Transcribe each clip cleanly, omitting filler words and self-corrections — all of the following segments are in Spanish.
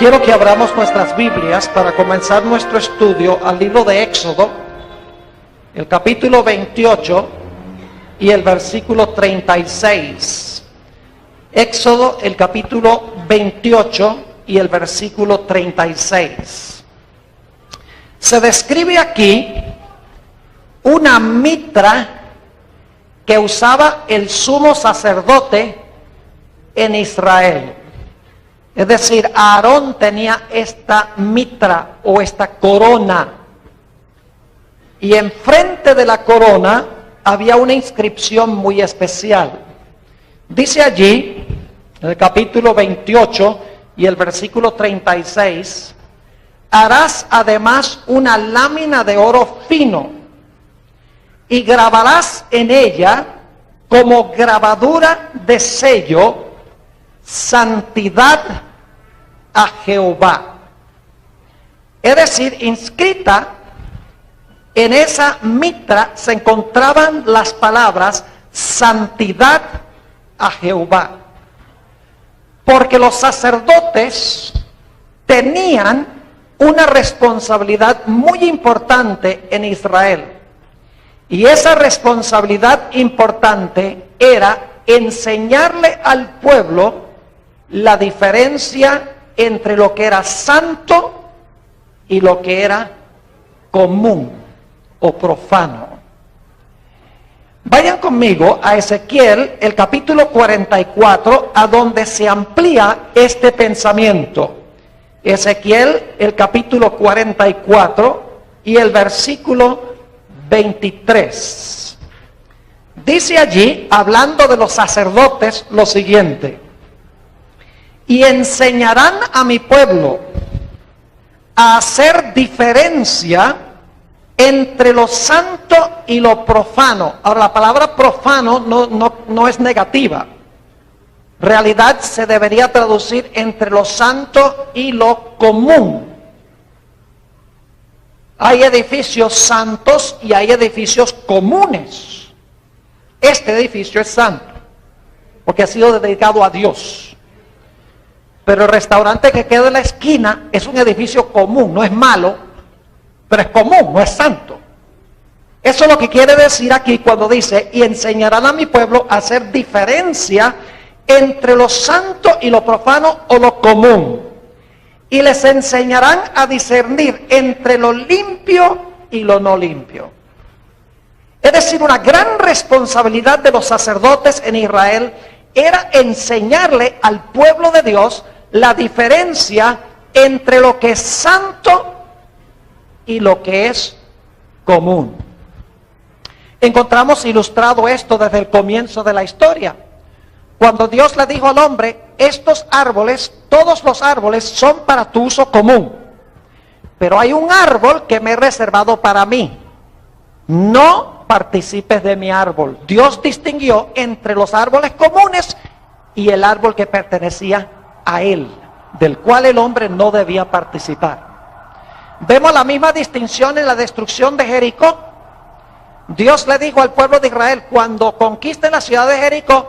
Quiero que abramos nuestras Biblias para comenzar nuestro estudio al libro de Éxodo, el capítulo 28 y el versículo 36. Éxodo, el capítulo 28 y el versículo 36. Se describe aquí una mitra que usaba el sumo sacerdote en Israel. Es decir, Aarón tenía esta mitra o esta corona. Y enfrente de la corona había una inscripción muy especial. Dice allí, en el capítulo 28 y el versículo 36, harás además una lámina de oro fino y grabarás en ella como grabadura de sello, santidad a Jehová. Es decir, inscrita en esa mitra se encontraban las palabras santidad a Jehová. Porque los sacerdotes tenían una responsabilidad muy importante en Israel. Y esa responsabilidad importante era enseñarle al pueblo la diferencia entre lo que era santo y lo que era común o profano. Vayan conmigo a Ezequiel, el capítulo 44, a donde se amplía este pensamiento. Ezequiel, el capítulo 44 y el versículo 23. Dice allí, hablando de los sacerdotes, lo siguiente: y enseñarán a mi pueblo a hacer diferencia entre lo santo y lo profano. Ahora, la palabra profano no es negativa. En realidad se debería traducir entre lo santo y lo común. Hay edificios santos y hay edificios comunes. Este edificio es santo, porque ha sido dedicado a Dios. Pero el restaurante que queda en la esquina es un edificio común, no es malo, pero es común, no es santo. Eso es lo que quiere decir aquí cuando dice, y enseñarán a mi pueblo a hacer diferencia entre lo santo y lo profano o lo común. Y les enseñarán a discernir entre lo limpio y lo no limpio. Es decir, una gran responsabilidad de los sacerdotes en Israel era enseñarle al pueblo de Dios la diferencia entre lo que es santo y lo que es común. Encontramos ilustrado esto desde el comienzo de la historia. Cuando Dios le dijo al hombre, estos árboles, todos los árboles son para tu uso común, pero hay un árbol que me he reservado para mí. No participes de mi árbol. Dios distinguió entre los árboles comunes y el árbol que pertenecía a él, del cual el hombre no debía participar. Vemos la misma distinción en la destrucción de Jericó. Dios le dijo al pueblo de Israel, cuando conquisten la ciudad de Jericó,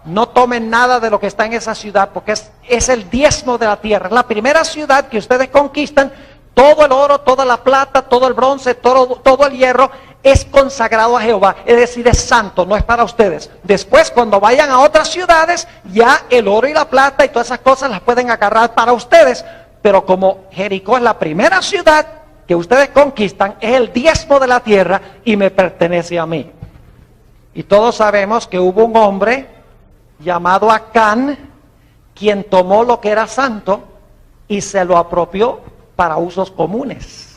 no tomen nada de lo que está en esa ciudad, porque es el diezmo de la tierra. Es la primera ciudad que ustedes conquistan. Todo el oro, toda la plata, todo el bronce, todo el hierro es consagrado a Jehová, es decir, es santo, no es para ustedes. Después, cuando vayan a otras ciudades, ya el oro y la plata y todas esas cosas las pueden agarrar para ustedes. Pero como Jericó es la primera ciudad que ustedes conquistan, es el diezmo de la tierra y me pertenece a mí. Y todos sabemos que hubo un hombre llamado Acán, quien tomó lo que era santo y se lo apropió para usos comunes.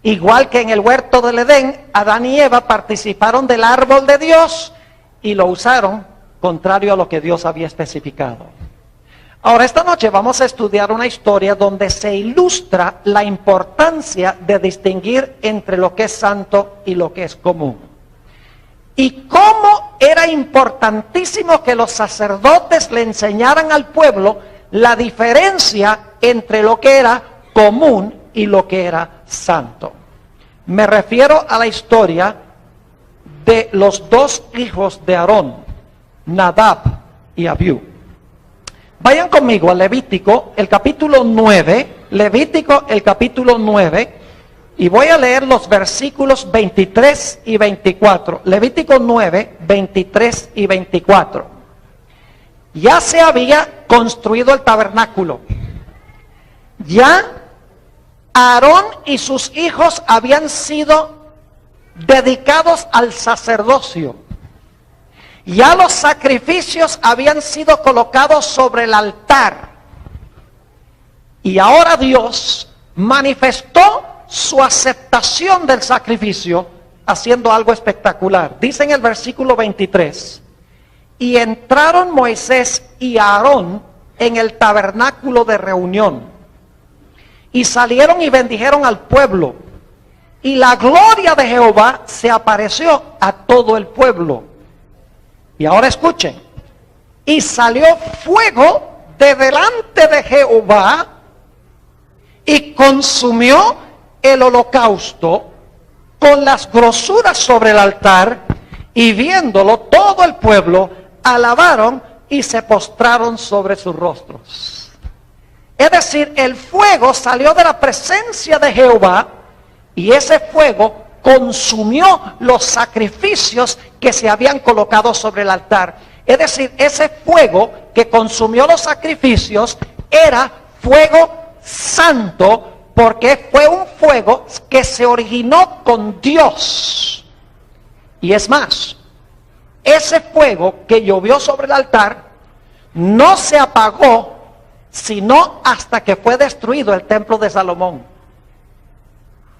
Igual que en el huerto del Edén, Adán y Eva participaron del árbol de Dios y lo usaron contrario a lo que Dios había especificado. Ahora, esta noche vamos a estudiar una historia donde se ilustra la importancia de distinguir entre lo que es santo y lo que es común. Y cómo era importantísimo que los sacerdotes le enseñaran al pueblo la diferencia entre lo que era común y lo que era santo. Me refiero a la historia de los dos hijos de Aarón, Nadab y Abiú. Vayan conmigo a Levítico, el capítulo 9, Levítico, el capítulo 9, y voy a leer los versículos 23 y 24. Levítico 9, 23 y 24. Ya se había construido el tabernáculo. Ya Aarón y sus hijos habían sido dedicados al sacerdocio. Ya los sacrificios habían sido colocados sobre el altar. Y ahora Dios manifestó su aceptación del sacrificio haciendo algo espectacular. Dice en el versículo 23, y entraron Moisés y Aarón en el tabernáculo de reunión, y salieron y bendijeron al pueblo, y la gloria de Jehová se apareció a todo el pueblo. Y ahora escuchen, y salió fuego de delante de Jehová y consumió el holocausto con las grosuras sobre el altar, y viéndolo todo el pueblo alabaron y se postraron sobre sus rostros. Es decir, el fuego salió de la presencia de Jehová y ese fuego consumió los sacrificios que se habían colocado sobre el altar. Es decir, ese fuego que consumió los sacrificios era fuego santo, porque fue un fuego que se originó con Dios. Y es más, ese fuego que llovió sobre el altar no se apagó sino hasta que fue destruido el templo de Salomón.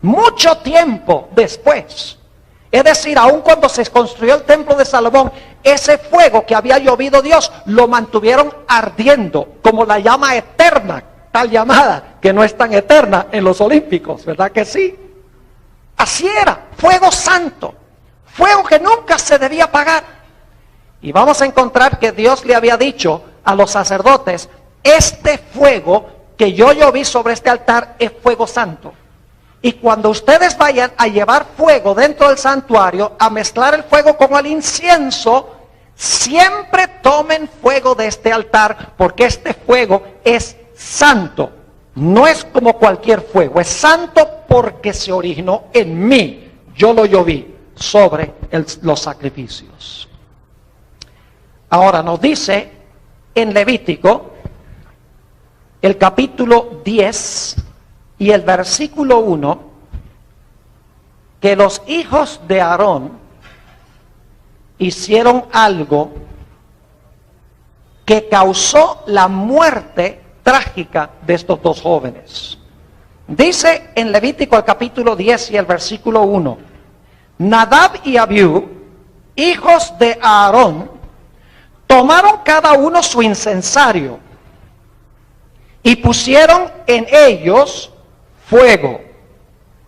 Mucho tiempo después, es decir, aun cuando se construyó el templo de Salomón, ese fuego que había llovido Dios, lo mantuvieron ardiendo, como la llama eterna, tal llamada, que no es tan eterna en los olímpicos, ¿verdad que sí? Así era, fuego santo, fuego que nunca se debía apagar. Y vamos a encontrar que Dios le había dicho a los sacerdotes, este fuego que yo lloví sobre este altar es fuego santo. Y cuando ustedes vayan a llevar fuego dentro del santuario, a mezclar el fuego con el incienso, siempre tomen fuego de este altar, porque este fuego es santo. No es como cualquier fuego, es santo porque se originó en mí. Yo lo lloví sobre los sacrificios. Ahora nos dice en Levítico, el capítulo 10, y el versículo 1, que los hijos de Aarón hicieron algo que causó la muerte trágica de estos dos jóvenes. Dice en Levítico el capítulo 10 y el versículo 1, Nadab y Abiú, hijos de Aarón, tomaron cada uno su incensario y pusieron en ellos fuego,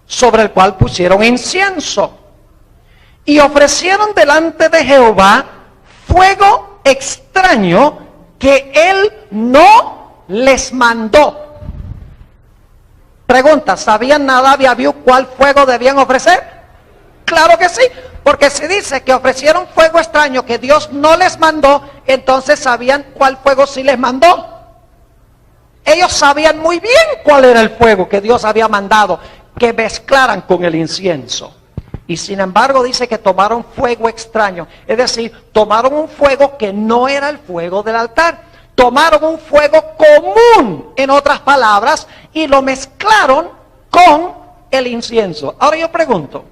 sobre el cual pusieron incienso, y ofrecieron delante de Jehová fuego extraño que él no les mandó. Pregunta, ¿sabían Nadab y Abiú cuál fuego debían ofrecer? Claro que sí, porque si dice que ofrecieron fuego extraño que Dios no les mandó, entonces sabían cuál fuego sí les mandó. Ellos sabían muy bien cuál era el fuego que Dios había mandado que mezclaran con el incienso. Y sin embargo dice que tomaron fuego extraño. Es decir, tomaron un fuego que no era el fuego del altar. Tomaron un fuego común, en otras palabras, y lo mezclaron con el incienso. Ahora yo pregunto,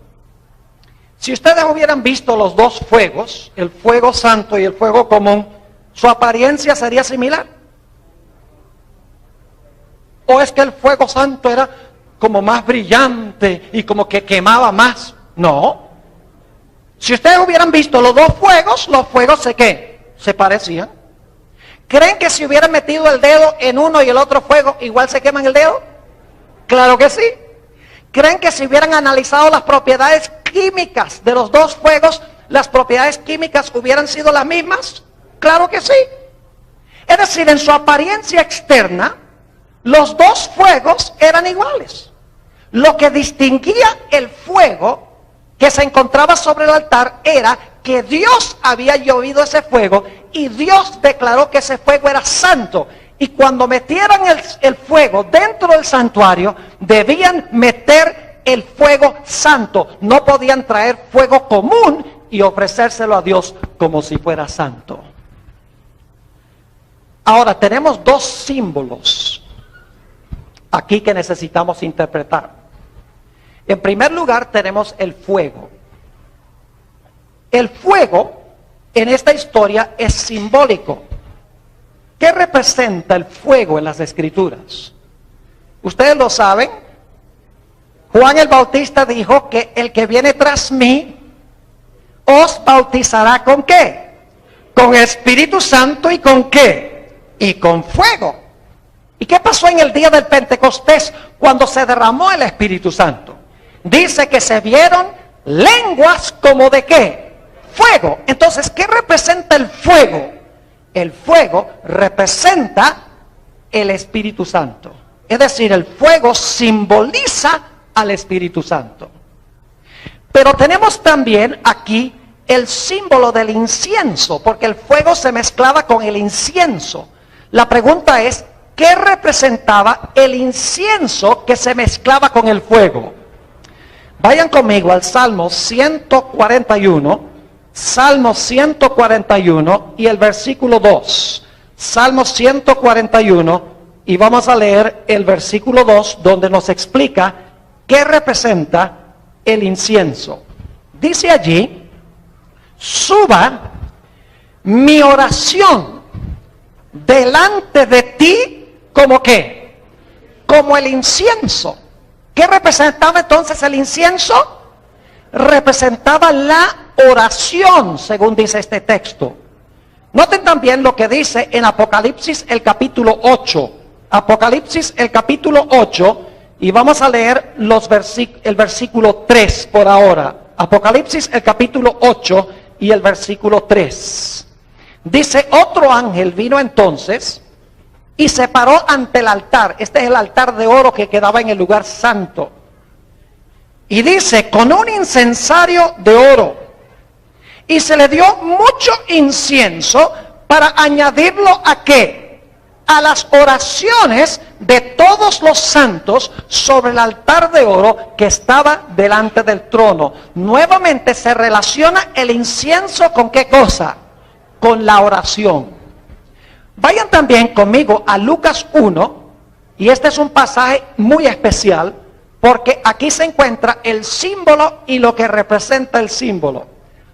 si ustedes hubieran visto los dos fuegos, el fuego santo y el fuego común, ¿su apariencia sería similar? ¿O es que el fuego santo era como más brillante y como que quemaba más? No. Si ustedes hubieran visto los fuegos se parecían. ¿Creen que si hubieran metido el dedo en uno y el otro fuego, igual se queman el dedo? Claro que sí. ¿Creen que si hubieran analizado las propiedades químicas de los dos fuegos, las propiedades químicas hubieran sido las mismas? Claro que sí. Es decir, en su apariencia externa, los dos fuegos eran iguales. Lo que distinguía el fuego que se encontraba sobre el altar era que Dios había llovido ese fuego y Dios declaró que ese fuego era santo. Y cuando metieran el fuego dentro del santuario, debían meter el fuego santo. No podían traer fuego común y ofrecérselo a Dios como si fuera santo. Ahora, tenemos dos símbolos aquí que necesitamos interpretar. En primer lugar, tenemos el fuego. El fuego en esta historia es simbólico. ¿Qué representa el fuego en las Escrituras? Ustedes lo saben. Juan el Bautista dijo que el que viene tras mí os bautizará ¿con qué? Con Espíritu Santo y ¿con qué? Y con fuego. ¿Y qué pasó en el día del Pentecostés cuando se derramó el Espíritu Santo? Dice que se vieron lenguas como de ¿qué? Fuego. Entonces, ¿qué representa el fuego? El fuego representa el Espíritu Santo. Es decir, el fuego simboliza al Espíritu Santo. Pero tenemos también aquí el símbolo del incienso, porque el fuego se mezclaba con el incienso. La pregunta es, ¿qué representaba el incienso que se mezclaba con el fuego? Vayan conmigo al Salmo 141. Salmo 141 y el versículo 2. Salmo 141 y vamos a leer el versículo 2 donde nos explica qué representa el incienso. Dice allí, suba mi oración delante de ti como qué, como el incienso. ¿Qué representaba entonces el incienso? Representaba la oración, según dice este texto. Noten también lo que dice en Apocalipsis el capítulo 8. Apocalipsis el capítulo 8 y vamos a leer el versículo 3 por ahora. Apocalipsis el capítulo 8 y el versículo 3. Dice, otro ángel vino entonces y se paró ante el altar. Este es el altar de oro que quedaba en el lugar santo. Y dice, con un incensario de oro. Y se le dio mucho incienso para añadirlo ¿a qué? A las oraciones de todos los santos sobre el altar de oro que estaba delante del trono. Nuevamente se relaciona el incienso ¿con qué cosa? Con la oración. Vayan también conmigo a Lucas 1, y este es un pasaje muy especial, porque aquí se encuentra el símbolo y lo que representa el símbolo.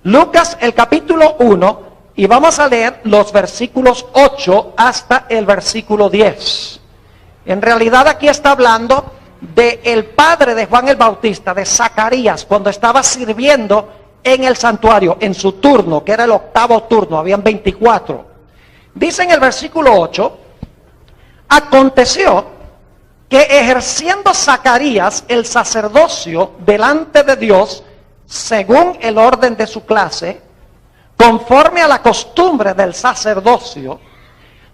Lucas el capítulo 1 y vamos a leer los versículos 8 hasta el versículo 10. En realidad aquí está hablando del padre de Juan el Bautista, de Zacarías, cuando estaba sirviendo en el santuario, en su turno, que era el octavo turno, habían 24. Dice en el versículo 8, aconteció que ejerciendo Zacarías el sacerdocio delante de Dios, según el orden de su clase, conforme a la costumbre del sacerdocio,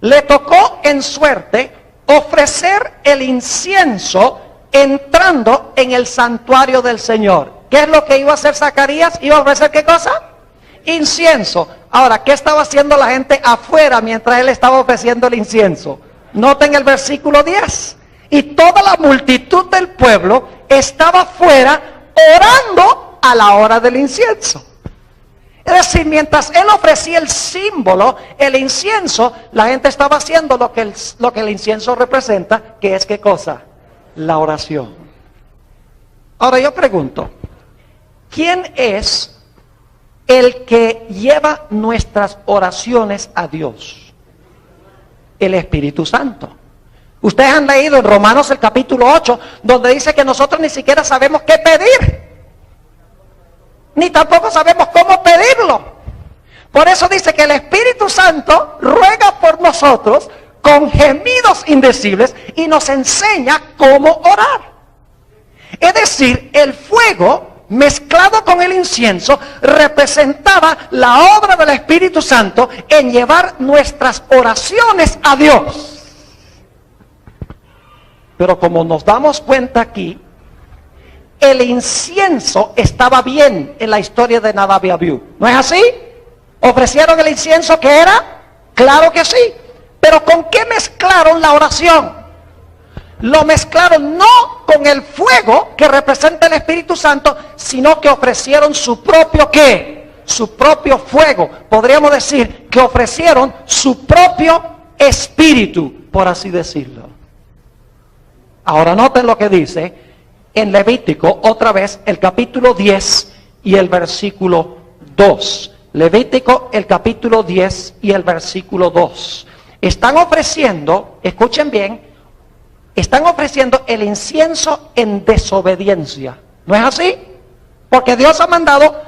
le tocó en suerte ofrecer el incienso entrando en el santuario del Señor. ¿Qué es lo que iba a hacer Zacarías? ¿Iba a ofrecer qué cosa? Incienso. Ahora, ¿qué estaba haciendo la gente afuera mientras él estaba ofreciendo el incienso? Noten el versículo 10. Y toda la multitud del pueblo estaba afuera orando a la hora del incienso. Es decir, mientras él ofrecía el símbolo, el incienso, la gente estaba haciendo lo que el incienso representa, que es ¿qué cosa? La oración. Ahora yo pregunto, ¿quién es el que lleva nuestras oraciones a Dios? El Espíritu Santo. Ustedes han leído en Romanos el capítulo 8, donde dice que nosotros ni siquiera sabemos qué pedir, ni tampoco sabemos cómo pedirlo. Por eso dice que el Espíritu Santo ruega por nosotros con gemidos indecibles y nos enseña cómo orar. Es decir, el fuego mezclado con el incienso representaba la obra del Espíritu Santo en llevar nuestras oraciones a Dios. Pero como nos damos cuenta aquí, el incienso estaba bien en la historia de Nadab y Abiú. ¿No es así? ¿Ofrecieron el incienso que era? Claro que sí. Pero ¿con qué mezclaron la oración? Lo mezclaron no con el fuego que representa el Espíritu Santo, sino que ofrecieron su propio ¿qué? Su propio fuego. Podríamos decir que ofrecieron su propio espíritu, por así decirlo. Ahora noten lo que dice en Levítico, otra vez, el capítulo 10 y el versículo 2. Levítico, el capítulo 10 y el versículo 2. Están ofreciendo, escuchen bien, están ofreciendo el incienso en desobediencia. ¿No es así? Porque Dios ha mandado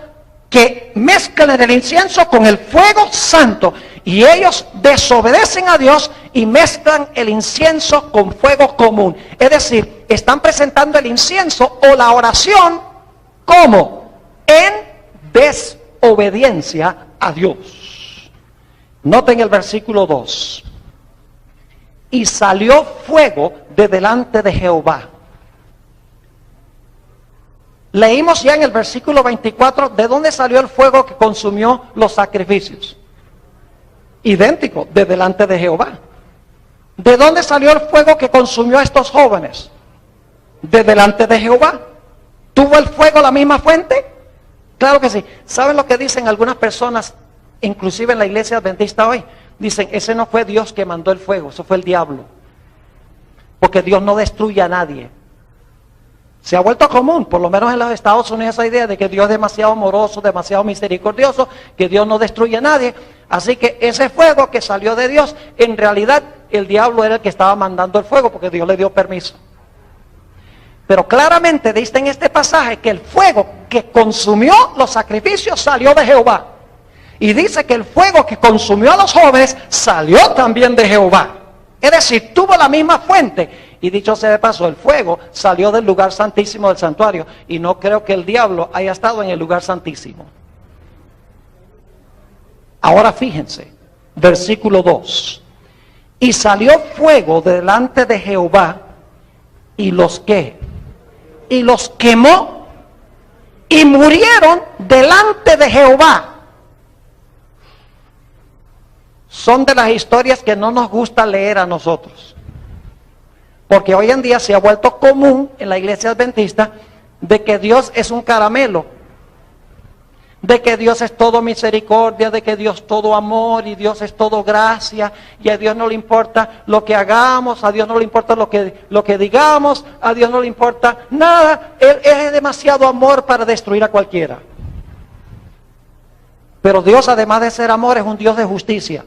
que mezclen el incienso con el fuego santo. Y ellos desobedecen a Dios y mezclan el incienso con fuego común. Es decir, están presentando el incienso o la oración como en desobediencia a Dios. Noten el versículo 2. Y salió fuego de delante de Jehová. Leímos ya en el versículo 24 de dónde salió el fuego que consumió los sacrificios. Idéntico, de delante de Jehová. ¿De dónde salió el fuego que consumió a estos jóvenes? De delante de Jehová. ¿Tuvo el fuego la misma fuente? Claro que sí. ¿Saben lo que dicen algunas personas, inclusive en la iglesia adventista hoy? Dicen, ese no fue Dios que mandó el fuego, eso fue el diablo. Porque Dios no destruye a nadie. Se ha vuelto común, por lo menos en los Estados Unidos, esa idea de que Dios es demasiado amoroso, demasiado misericordioso, que Dios no destruye a nadie. Así que ese fuego que salió de Dios, en realidad el diablo era el que estaba mandando el fuego, porque Dios le dio permiso. Pero claramente dice en este pasaje que el fuego que consumió los sacrificios salió de Jehová. Y dice que el fuego que consumió a los jóvenes salió también de Jehová. Es decir, tuvo la misma fuente. Y dicho sea de paso, el fuego salió del lugar santísimo del santuario. Y no creo que el diablo haya estado en el lugar santísimo. Ahora fíjense, versículo 2. Y salió fuego delante de Jehová. ¿Y los qué? Y los quemó. Y murieron delante de Jehová. Son de las historias que no nos gusta leer a nosotros. Porque hoy en día se ha vuelto común en la iglesia adventista de que Dios es un caramelo, de que Dios es todo misericordia, de que Dios es todo amor y Dios es todo gracia, y a Dios no le importa lo que hagamos, a Dios no le importa lo que digamos, a Dios no le importa nada. Él es demasiado amor para destruir a cualquiera. Pero Dios, además de ser amor, es un Dios de justicia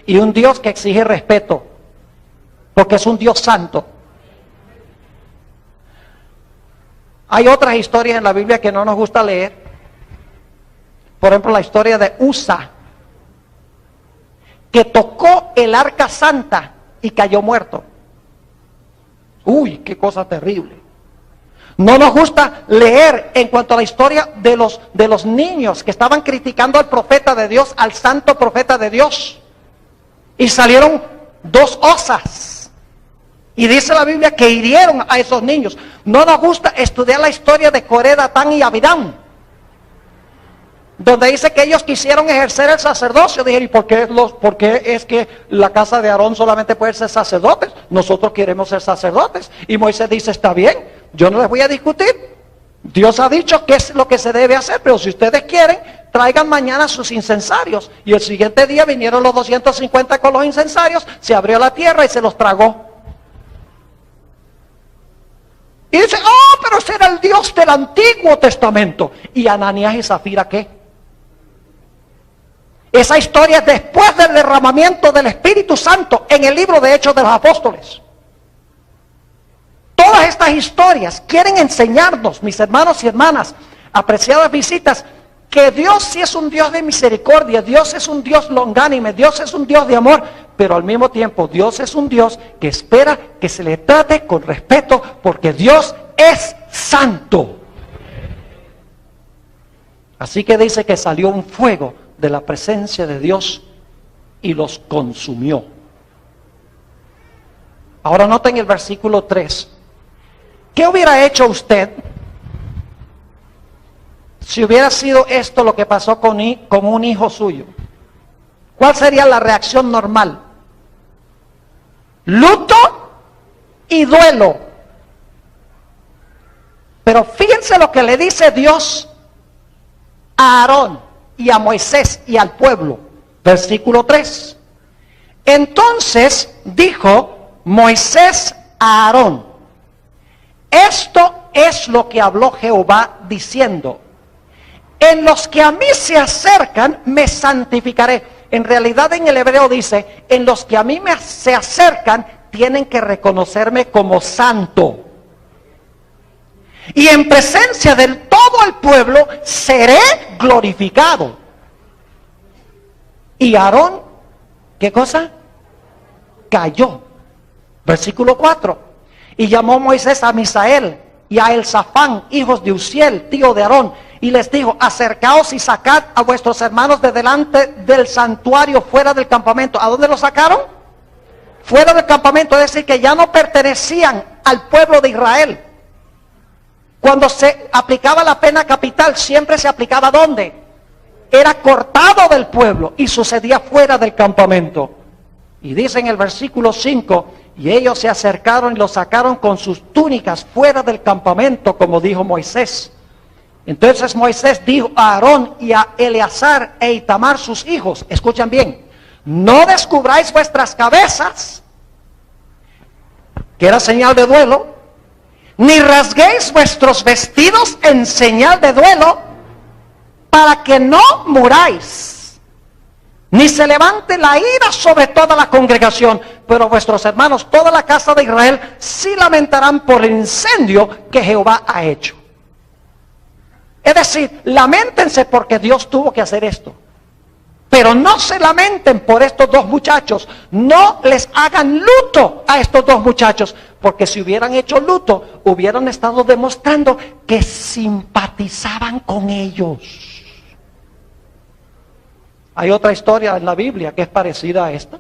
y un Dios que exige respeto, porque es un Dios santo. Hay otras historias en la Biblia que no nos gusta leer. Por ejemplo, la historia de Usa, que tocó el arca santa y cayó muerto. Uy, qué cosa terrible. No nos gusta leer en cuanto a la historia de los niños que estaban criticando al profeta de Dios, al santo profeta de Dios. Y salieron 2 osas. Y dice la Biblia que hirieron a esos niños. No nos gusta estudiar la historia de Coré, Datán y Abirán, donde dice que ellos quisieron ejercer el sacerdocio. Dijeron, ¿y por qué es que la casa de Aarón solamente puede ser sacerdotes? Nosotros queremos ser sacerdotes. Y Moisés dice, está bien, yo no les voy a discutir. Dios ha dicho qué es lo que se debe hacer, pero si ustedes quieren, traigan mañana sus incensarios. Y el siguiente día vinieron los 250 con los incensarios, se abrió la tierra y se los tragó. Y dice, pero ese era el Dios del Antiguo Testamento. ¿Y Ananías y Zafira qué? Esa historia es después del derramamiento del Espíritu Santo en el libro de Hechos de los Apóstoles. Todas estas historias quieren enseñarnos, mis hermanos y hermanas, apreciadas visitas, que Dios sí es un Dios de misericordia, Dios es un Dios longánime, Dios es un Dios de amor, pero al mismo tiempo Dios es un Dios que espera que se le trate con respeto, porque Dios es santo. Así que dice que salió un fuego de la presencia de Dios y los consumió. Ahora noten el versículo 3. ¿Qué hubiera hecho usted si hubiera sido esto lo que pasó con un hijo suyo? ¿Cuál sería la reacción normal? Luto y duelo. Pero fíjense lo que le dice Dios a Aarón y a Moisés y al pueblo. Versículo 3. Entonces dijo Moisés a Aarón: esto es lo que habló Jehová diciendo: en los que a mí se acercan me santificaré. En realidad en el hebreo dice: en los que a mí se acercan tienen que reconocerme como santo. Y en presencia de todo el pueblo seré glorificado. Y Aarón, ¿qué cosa? Cayó. Versículo 4. Y llamó Moisés a Misael y a Elzafán, hijos de Uziel, tío de Aarón, y les dijo: acercaos y sacad a vuestros hermanos de delante del santuario, fuera del campamento. ¿A dónde los sacaron? Fuera del campamento, es decir, que ya no pertenecían al pueblo de Israel. Cuando se aplicaba la pena capital, siempre se aplicaba ¿dónde? Era cortado del pueblo y sucedía fuera del campamento. Y dice en el versículo 5: y ellos se acercaron y los sacaron con sus túnicas fuera del campamento, como dijo Moisés. Entonces Moisés dijo a Aarón y a Eleazar e Itamar sus hijos, escuchan bien: no descubráis vuestras cabezas, que era señal de duelo, ni rasguéis vuestros vestidos en señal de duelo, para que no muráis, ni se levante la ira sobre toda la congregación. Pero vuestros hermanos, toda la casa de Israel, sí lamentarán por el incendio que Jehová ha hecho. Es decir, lamentense porque Dios tuvo que hacer esto. Pero no se lamenten por estos dos muchachos. No les hagan luto a estos dos muchachos. Porque si hubieran hecho luto, hubieran estado demostrando que simpatizaban con ellos. Hay otra historia en la Biblia que es parecida a esta.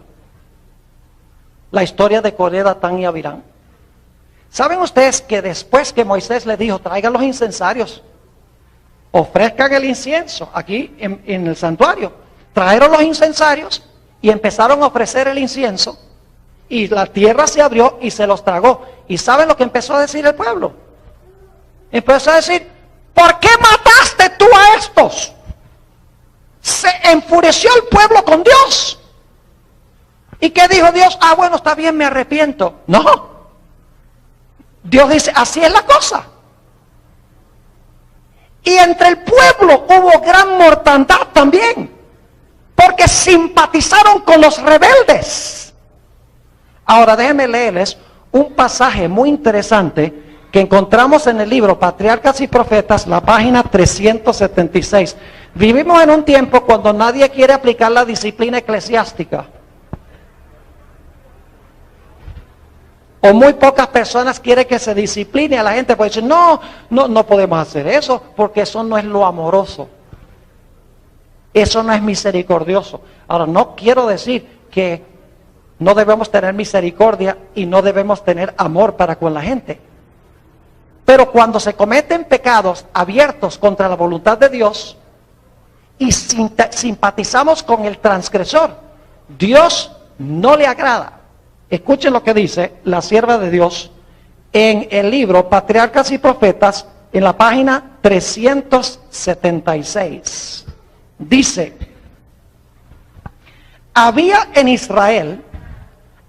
La historia de Coré, Datán y Abirán. ¿Saben ustedes que después que Moisés les dijo: traigan los incensarios, ofrezcan el incienso aquí en el santuario? Trajeron los incensarios y empezaron a ofrecer el incienso, y la tierra se abrió y se los tragó. ¿Y saben lo que empezó a decir el pueblo? Empezó a decir: ¿por qué mataste tú a estos? Se enfureció el pueblo con Dios. ¿Y qué dijo Dios? Ah, bueno, está bien, me arrepiento. No. Dios dice: así es la cosa. Y entre el pueblo hubo gran mortandad también, porque simpatizaron con los rebeldes. Ahora déjenme leerles un pasaje muy interesante que encontramos en el libro Patriarcas y Profetas, la página 376. Vivimos en un tiempo cuando nadie quiere aplicar la disciplina eclesiástica. O muy pocas personas quieren que se discipline a la gente, porque dicen: no podemos hacer eso, porque eso no es lo amoroso. Eso no es misericordioso. Ahora, no quiero decir que no debemos tener misericordia y no debemos tener amor para con la gente. Pero cuando se cometen pecados abiertos contra la voluntad de Dios y simpatizamos con el transgresor, Dios no le agrada. Escuchen lo que dice la sierva de Dios en el libro Patriarcas y Profetas, en la página 376. Dice: había en Israel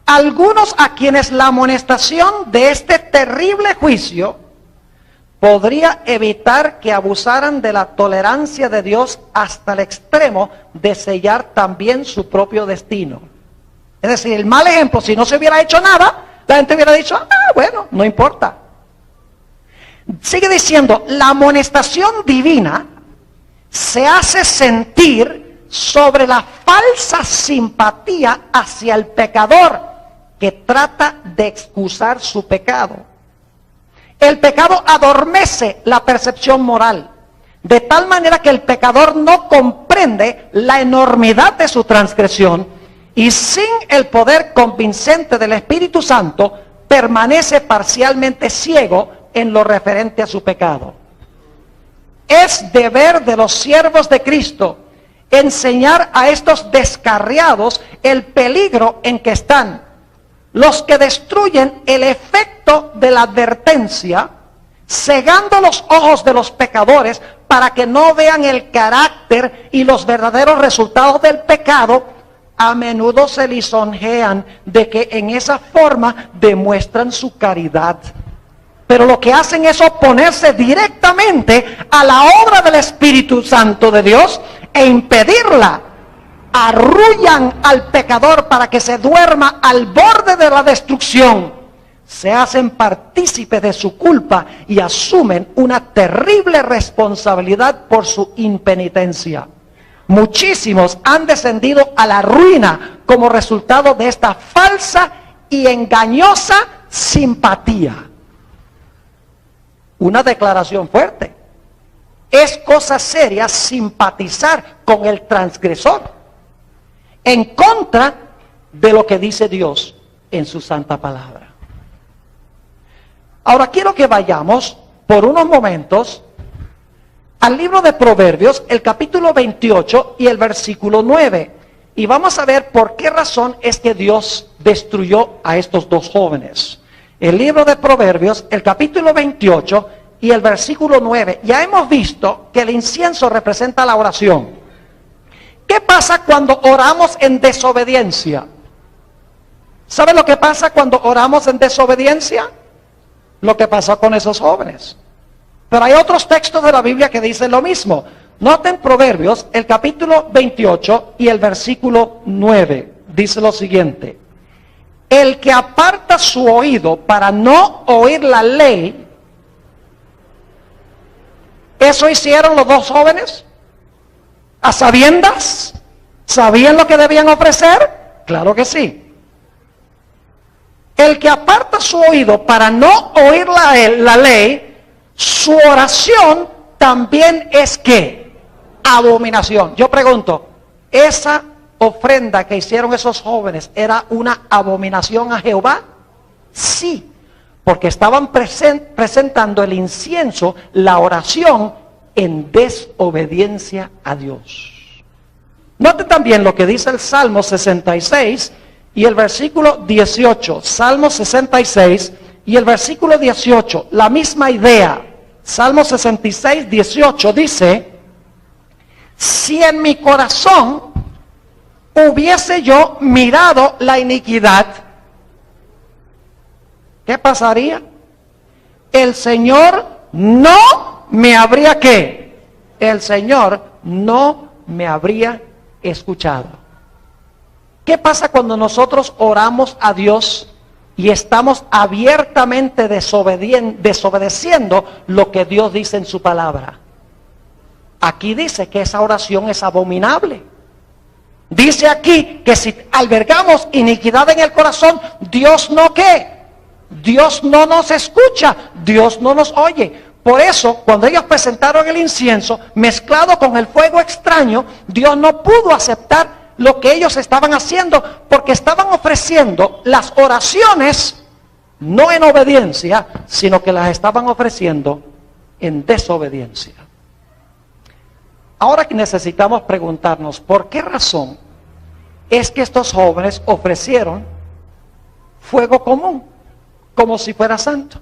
algunos a quienes la amonestación de este terrible juicio podría evitar que abusaran de la tolerancia de Dios hasta el extremo de sellar también su propio destino. Es decir, el mal ejemplo: si no se hubiera hecho nada, la gente hubiera dicho: bueno, no importa. Sigue diciendo: la amonestación divina se hace sentir sobre la falsa simpatía hacia el pecador que trata de excusar su pecado. El pecado adormece la percepción moral, de tal manera que el pecador no comprende la enormidad de su transgresión, y sin el poder convincente del Espíritu Santo permanece parcialmente ciego en lo referente a su pecado. Es deber de los siervos de Cristo enseñar a estos descarriados el peligro en que están. Los que destruyen el efecto de la advertencia, cegando los ojos de los pecadores para que no vean el carácter y los verdaderos resultados del pecado, a menudo se lisonjean de que en esa forma demuestran su caridad. Pero lo que hacen es oponerse directamente a la obra del Espíritu Santo de Dios e impedirla. Arrullan al pecador para que se duerma al borde de la destrucción. Se hacen partícipes de su culpa y asumen una terrible responsabilidad por su impenitencia. Muchísimos han descendido a la ruina como resultado de esta falsa y engañosa simpatía. Una declaración fuerte. Es cosa seria simpatizar con el transgresor en contra de lo que dice Dios en su santa palabra. Ahora quiero que vayamos por unos momentos al libro de Proverbios, el capítulo 28 y el versículo 9. Y vamos a ver por qué razón es que Dios destruyó a estos dos jóvenes. El libro de Proverbios, el capítulo 28 y el versículo 9. Ya hemos visto que el incienso representa la oración. ¿Qué pasa cuando oramos en desobediencia? ¿Sabe lo que pasa cuando oramos en desobediencia? Lo que pasó con esos jóvenes. Pero hay otros textos de la Biblia que dicen lo mismo. Noten Proverbios, el capítulo 28 y el versículo 9. Dice lo siguiente: el que aparta su oído para no oír la ley. ¿Eso hicieron los dos jóvenes? ¿A sabiendas? ¿Sabían lo que debían ofrecer? Claro que sí. El que aparta su oído para no oír la ley, su oración también es ¿qué? Abominación. Yo pregunto, ¿esa ofrenda que hicieron esos jóvenes era una abominación a Jehová? Sí, porque estaban presentando el incienso, la oración, en desobediencia a Dios. Note también lo que dice el Salmo 66 y el versículo 18. Salmo 66 y el versículo 18, la misma idea. Salmo 66, 18 dice: si en mi corazón hubiese yo mirado la iniquidad, ¿qué pasaría? El Señor no me habría ¿qué? El Señor no me habría escuchado. ¿Qué pasa cuando nosotros oramos a Dios y estamos abiertamente desobedeciendo lo que Dios dice en su palabra? Aquí dice que esa oración es abominable. Dice aquí que si albergamos iniquidad en el corazón, Dios no ¿qué? Dios no nos escucha, Dios no nos oye. Por eso, cuando ellos presentaron el incienso mezclado con el fuego extraño, Dios no pudo aceptar lo que ellos estaban haciendo, porque estaban ofreciendo las oraciones no en obediencia, sino que las estaban ofreciendo en desobediencia. Ahora que necesitamos preguntarnos, ¿por qué razón es que estos jóvenes ofrecieron fuego común, como si fuera santo?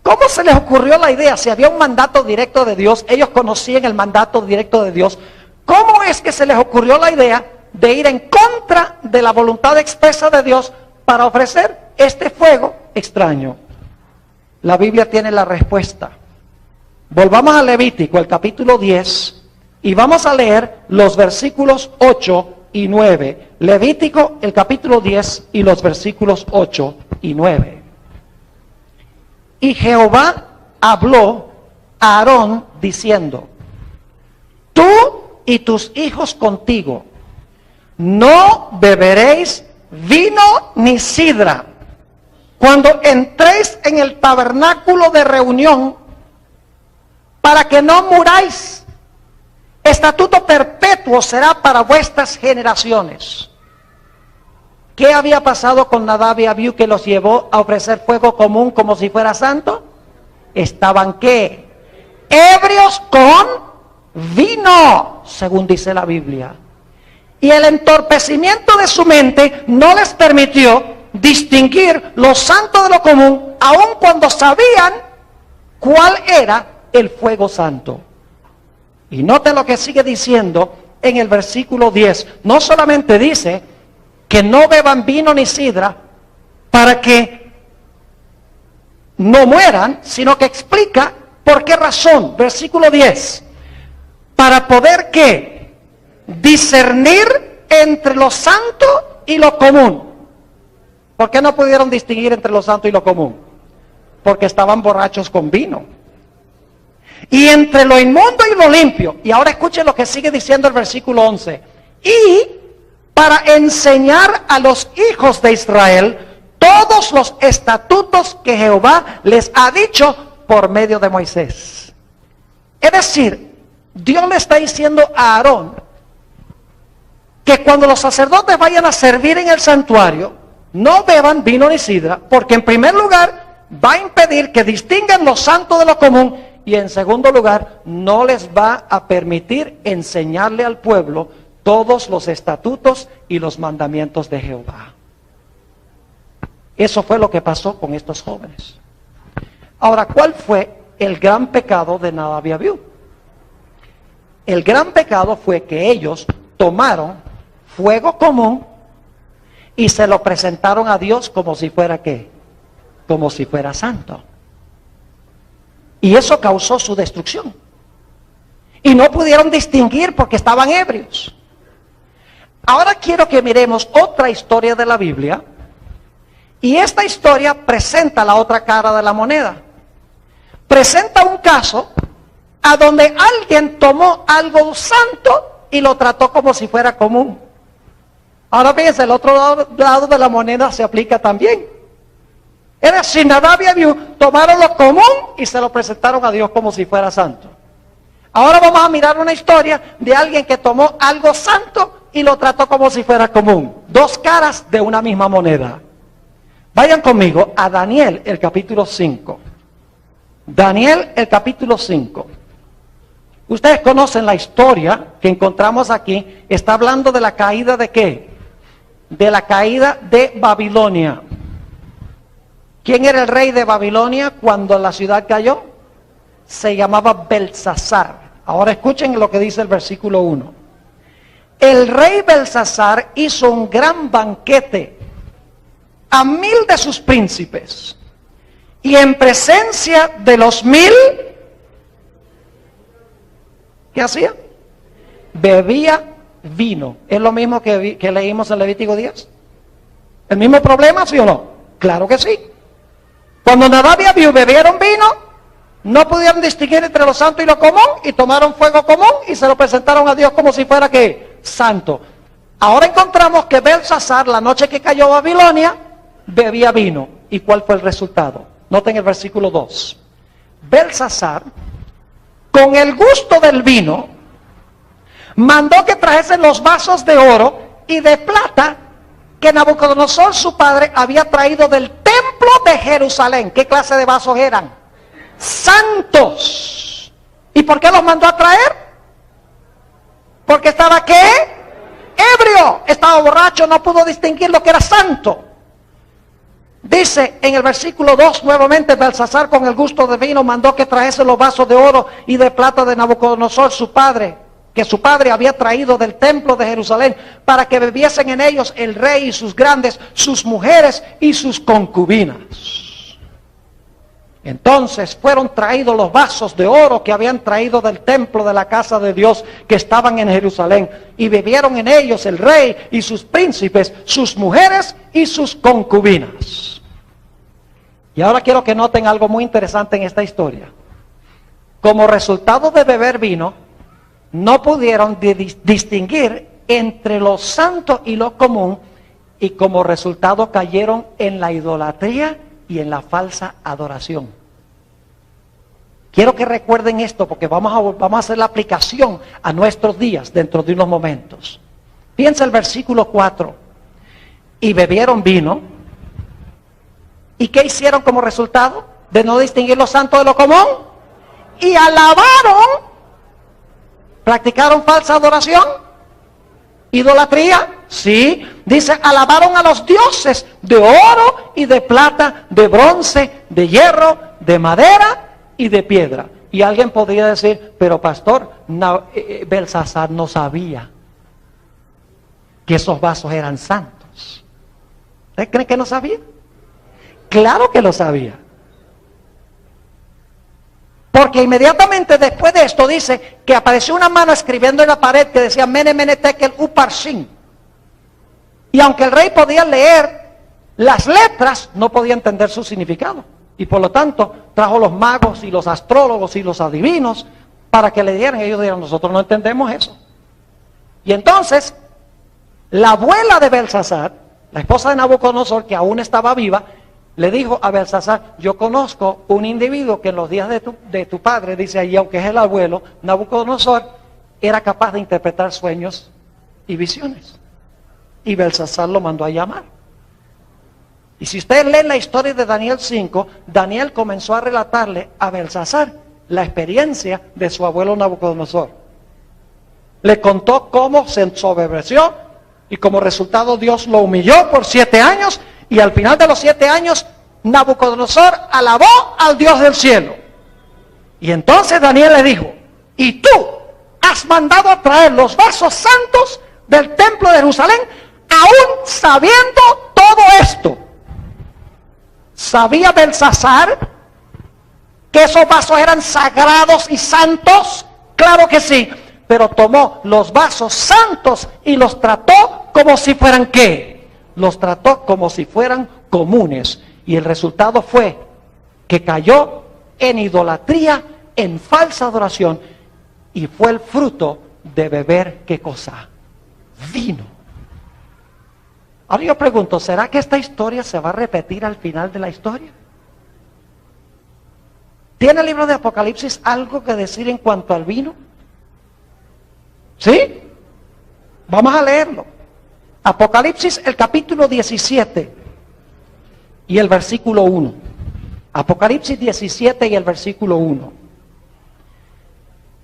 ¿Cómo se les ocurrió la idea? Si había un mandato directo de Dios, ellos conocían el mandato directo de Dios. ¿Cómo es que se les ocurrió la idea de ir en contra de la voluntad expresa de Dios para ofrecer este fuego extraño? La Biblia tiene la respuesta. Volvamos a Levítico, el capítulo 10, y vamos a leer los versículos 8 y 9. Levítico, el capítulo 10 y los versículos 8 y 9. Y Jehová habló a Aarón diciendo: tú y tus hijos contigo no beberéis vino ni sidra cuando entréis en el tabernáculo de reunión, para que no muráis. Estatuto perpetuo será para vuestras generaciones. ¿Qué había pasado con Nadab y Abiú que los llevó a ofrecer fuego común como si fuera santo? Estaban ¿qué? ebrios con vino, según dice la Biblia. Y el entorpecimiento de su mente no les permitió distinguir lo santo de lo común, aun cuando sabían cuál era el fuego santo. Y noten lo que sigue diciendo en el versículo 10. No solamente dice que no beban vino ni sidra para que no mueran, sino que explica por qué razón. Versículo 10. Para poder, ¿qué? Discernir entre lo santo y lo común. ¿Por qué no pudieron distinguir entre lo santo y lo común? Porque estaban borrachos con vino. Y entre lo inmundo y lo limpio. Y ahora escuchen lo que sigue diciendo el versículo 11. Y para enseñar a los hijos de Israel todos los estatutos que Jehová les ha dicho por medio de Moisés. Es decir, Dios le está diciendo a Aarón que cuando los sacerdotes vayan a servir en el santuario, no beban vino ni sidra, porque en primer lugar va a impedir que distingan lo santo de lo común, y en segundo lugar no les va a permitir enseñarle al pueblo todos los estatutos y los mandamientos de Jehová. Eso fue lo que pasó con estos jóvenes. Ahora, ¿cuál fue el gran pecado de Nadab y Abiú? El gran pecado fue que ellos tomaron fuego común y se lo presentaron a Dios como si fuera ¿qué? Como si fuera santo. Y eso causó su destrucción. Y no pudieron distinguir porque estaban ebrios. Ahora quiero que miremos otra historia de la Biblia. Y esta historia presenta la otra cara de la moneda. Presenta un caso a donde alguien tomó algo santo y lo trató como si fuera común. Ahora fíjense, el otro lado de la moneda se aplica también. Es decir, Nadab y Abiú tomaron lo común y se lo presentaron a Dios como si fuera santo. Ahora vamos a mirar una historia de alguien que tomó algo santo y lo trató como si fuera común. Dos caras de una misma moneda. Vayan conmigo a Daniel, el capítulo 5. Daniel, el capítulo 5. Ustedes conocen la historia que encontramos aquí. Está hablando de la caída de ¿qué? De la caída de Babilonia. ¿Quién era el rey de Babilonia cuando la ciudad cayó? Se llamaba Belsasar. Ahora escuchen lo que dice el versículo 1. El rey Belsasar hizo un gran banquete a 1000 de sus príncipes. Y en presencia de los 1000, ¿qué hacía? Bebía vino. ¿Es lo mismo que leímos en Levítico 10? ¿El mismo problema, sí o no? Claro que sí. Cuando Nadab y Abiú bebieron vino, no pudieron distinguir entre lo santo y lo común, y tomaron fuego común y se lo presentaron a Dios como si fuera ¿qué? Santo. Ahora encontramos que Belsasar, la noche que cayó Babilonia, bebía vino. ¿Y cuál fue el resultado? Noten el versículo 2. Belsasar, con el gusto del vino, mandó que trajesen los vasos de oro y de plata que Nabucodonosor, su padre, había traído del templo de Jerusalén. ¿Qué clase de vasos eran? Santos. ¿Y por qué los mandó a traer? Porque estaba ¿qué? Ebrio. Estaba borracho, no pudo distinguir lo que era santo. Dice en el versículo 2 nuevamente, Belsasar con el gusto de vino mandó que trajese los vasos de oro y de plata de Nabucodonosor, su padre, que su padre había traído del templo de Jerusalén, para que bebiesen en ellos el rey y sus grandes, sus mujeres y sus concubinas. Entonces fueron traídos los vasos de oro que habían traído del templo de la casa de Dios que estaban en Jerusalén, y bebieron en ellos el rey y sus príncipes, sus mujeres y sus concubinas. Y ahora quiero que noten algo muy interesante en esta historia. Como resultado de beber vino, no pudieron distinguir entre lo santo y lo común, y como resultado cayeron en la idolatría y en la falsa adoración. Quiero que recuerden esto porque vamos a hacer la aplicación a nuestros días dentro de unos momentos. Piensa el versículo 4. Y bebieron vino. ¿Y qué hicieron como resultado de no distinguir lo santo de lo común? y alabaron, practicaron falsa adoración, idolatría, sí, dice, alabaron a los dioses de oro y de plata, de bronce, de hierro, de madera y de piedra. Y alguien podría decir, pero pastor, Belsasar no sabía que esos vasos eran santos. ¿Usted cree que no sabía? Claro que lo sabía. Porque inmediatamente después de esto dice que apareció una mano escribiendo en la pared que decía Mene Mene Tekel Uparsin. Y aunque el rey podía leer las letras, no podía entender su significado. Y por lo tanto trajo los magos y los astrólogos y los adivinos para que le dieran. Ellos dijeron, nosotros no entendemos eso. Y entonces la abuela de Belsasar, la esposa de Nabucodonosor, que aún estaba viva, le dijo a Belsasar, yo conozco un individuo que en los días de tu padre, dice ahí, aunque es el abuelo, Nabucodonosor era capaz de interpretar sueños y visiones. Y Belsasar lo mandó a llamar. Y si ustedes leen la historia de Daniel 5, Daniel comenzó a relatarle a Belsasar la experiencia de su abuelo Nabucodonosor. Le contó cómo se ensoberbeció y como resultado Dios lo humilló por 7 años. Y al final de los 7 años, Nabucodonosor alabó al Dios del cielo. Y entonces Daniel le dijo, y tú has mandado a traer los vasos santos del templo de Jerusalén, aún sabiendo todo esto. ¿Sabía Belsasar que esos vasos eran sagrados y santos? Claro que sí, pero tomó los vasos santos y los trató como si fueran ¿qué? Los trató como si fueran comunes. Y el resultado fue que cayó en idolatría, en falsa adoración. Y fue el fruto de beber, ¿qué cosa? Vino. Ahora yo pregunto, ¿será que esta historia se va a repetir al final de la historia? ¿Tiene el libro de Apocalipsis algo que decir en cuanto al vino? ¿Sí? Vamos a leerlo. Apocalipsis, el capítulo 17 y el versículo 1. Apocalipsis 17 y el versículo 1.